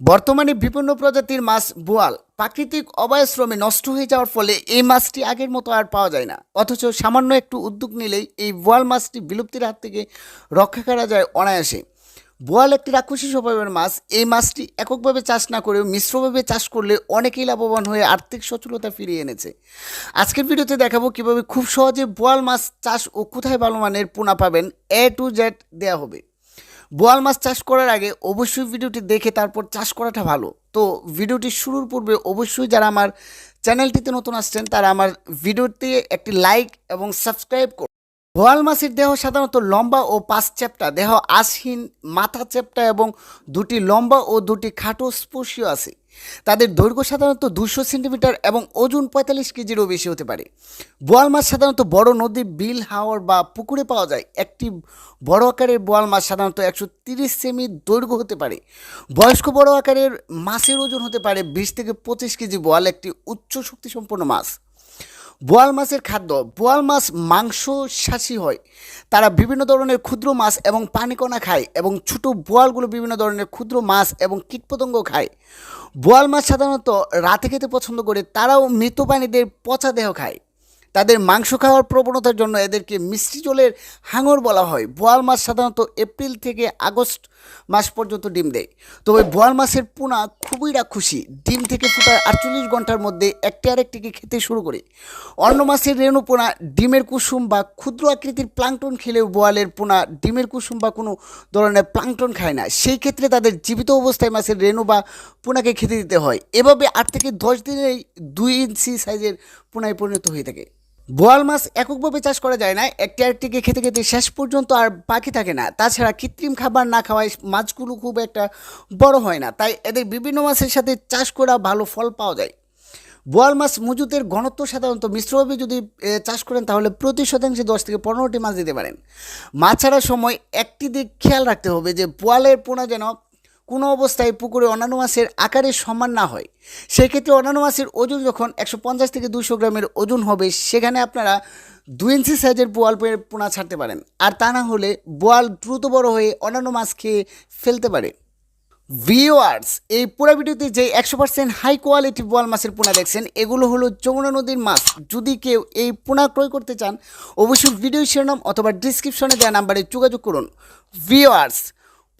বর্তমানে বিভিন্ন প্রজাতির মাছ বোয়াল প্রাকৃতিক অভয়াশ্রমে নষ্ট হয়ে যাওয়ার ফলে এই মাছটি আগের মতো আর পাওয়া যায় না। অথচ সামান্য একটু উদ্যোগ নিলেই এই বোয়াল মাছটি বিলুপ্তির হাত থেকে রক্ষা করা যায় অনায়াসে। বোয়াল একটি রাক্ষসী স্বভাবের মাছ। এই মাছটি এককভাবে চাষ না করেও মিশ্রভাবে চাষ করলে অনেকেই লাভবান হয়ে আর্থিক সচ্ছলতা ফিরিয়ে এনেছে। আজকের ভিডিওতে দেখাবো কিভাবে খুব সহজে বোয়াল মাছ চাষ ও কোথায় ভালো মানের পোনা পাবেন, A to Z দেওয়া হবে। বোয়াল মাছ চাষ করার আগে অবশ্যই ভিডিওটি দেখে তারপর চাষ করাটা ভালো। তো ভিডিওটি শুরুর পূর্বে অবশ্যই যারা আমার চ্যানেলটিতে নতুন আসছেন তারা আমার ভিডিওতে একটি লাইক এবং সাবস্ক্রাইব করুন। বোয়াল মাছের দেহ সাধারণত লম্বা ও পাঁচ চ্যাপ্টা, দেহ আঁশহীন, মাথা চ্যাপ্টা এবং দুটি লম্বা ও দুটি খাটো স্পর্শীয় আছে। তাদের দৈর্ঘ্য সাধারণত 200 সেন্টিমিটার এবং ওজন 45 কেজিরও বেশি হতে পারে। বোয়াল মাছ সাধারণত বড় নদী, বিল, হাওর বা পুকুরে পাওয়া যায়। একটি বড় আকারের বোয়াল মাছ সাধারণত 130 সেমি দৈর্ঘ্য হতে পারে। বয়স্ক বড় আকারের মাছের ওজন হতে পারে 20 থেকে 25 কেজি। বোয়াল একটি উচ্চ শক্তিসম্পন্ন মাছ। বোয়াল মাছের খাদ্য। বোয়াল মাছ মাংসাশী হয়। তারা বিভিন্ন ধরনের ক্ষুদ্র মাছ এবং পানিকণা খায় এবং ছোট বোয়ালগুলো বিভিন্ন ধরনের ক্ষুদ্র মাছ এবং কীটপতঙ্গ খায়। বোয়াল মাছ সাধারণত রাতে খেতে পছন্দ করে। তারাও মৃত প্রাণীদের পচা দেহ খায়। তাদের মাংস খাওয়ার প্রবণতার জন্য এদেরকে মিষ্টি জলের হাঙর বলা হয়। বোয়াল মাছ সাধারণত এপ্রিল থেকে আগস্ট মাস পর্যন্ত ডিম দেয়। তবে বোয়াল মাছের পোনা খুবই রাক্ষসী। ডিম থেকে ফোটার 48 ঘন্টার মধ্যে একটি আরেকটিকে খেতে শুরু করে। অন্য মাছের রেণু পোনা ডিমের কুসুম বা ক্ষুদ্র আকৃতির প্লাঙ্কটন খেলেও বোয়ালের পোনা ডিমের কুসুম বা কোনো ধরনের প্লাঙ্কটন খায় না। সেই ক্ষেত্রে তাদের জীবিত অবস্থায় মাছের রেণু বা পোনাকে খেতে দিতে হয়। এভাবে 8 থেকে 10 দিনেই 2 ইঞ্চি সাইজের পোনায় পরিণত হয়ে থাকে। বোয়াল মাছ এককভাবে চাষ করা যায় না। একটি আরেকটিকে খেতে খেতে শেষ পর্যন্ত আর বাকি থাকে না। তাছাড়া কৃত্রিম খাবার না খাওয়ায় মাছগুলো খুব একটা বড় হয় না। তাই এদের বিভিন্ন মাছের সাথে চাষ করা ভালো ফল পাওয়া যায়। বোয়াল মাছ মজুতের ঘনত্ব সাধারণত মিশ্রভাবে যদি চাষ করেন তাহলে প্রতি শতাংশে 10 থেকে 15টি মাছ দিতে পারেন। মাছ ছাড়ার সময় একটি দিক খেয়াল রাখতে হবে যে বোয়ালের পোনা যেন কোনো অবস্থায় পুকুরে অন্যান্য মাছের আকারে সমান না হয়। সেই ক্ষেত্রে অন্যান্য মাছের ওজন যখন 150 থেকে 200 গ্রামের ওজন হবে সেখানে আপনারা 2 ইঞ্চি সাইজের বোয়ালের পোনা ছাড়তে পারেন। আর তা না হলে বোয়াল দ্রুত বড় হয়ে অন্যান্য মাছ খেয়ে ফেলতে পারে। ভিউয়ার্স, এই পুরো ভিডিওতে যে 100% হাই কোয়ালিটি বোয়াল মাছের পোনা দেখছেন এগুলো হলো যমুনা নদীর মাছ। যদি কেউ এই পোনা ক্রয় করতে চান অবশ্যই ভিডিও শিরোনাম অথবা ডিসক্রিপশনে দেওয়া নাম্বারে যোগাযোগ করুন। ভিউয়ার্স,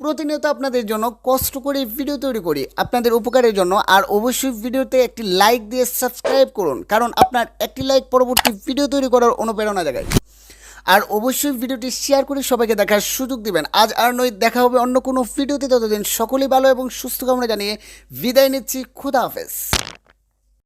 প্রতিনিয়ত আপনাদের জন্য কষ্ট করে ভিডিও তৈরি করি আপনাদের উপকারের জন্য। আর অবশ্যই ভিডিওতে একটি লাইক দিয়ে সাবস্ক্রাইব করুন, কারণ আপনার একটি লাইক পরবর্তী ভিডিও তৈরি করার অনুপ্রেরণা জাগায়। আর অবশ্যই ভিডিওটি শেয়ার করে সবাইকে দেখার সুযোগ দিবেন। আজ আর নয়, দেখা হবে অন্য কোনো ভিডিওতে। ততদিন সকলেই ভালো এবং সুস্থ কামনা জানিয়ে বিদায় নিচ্ছি। খুদা হাফেজ।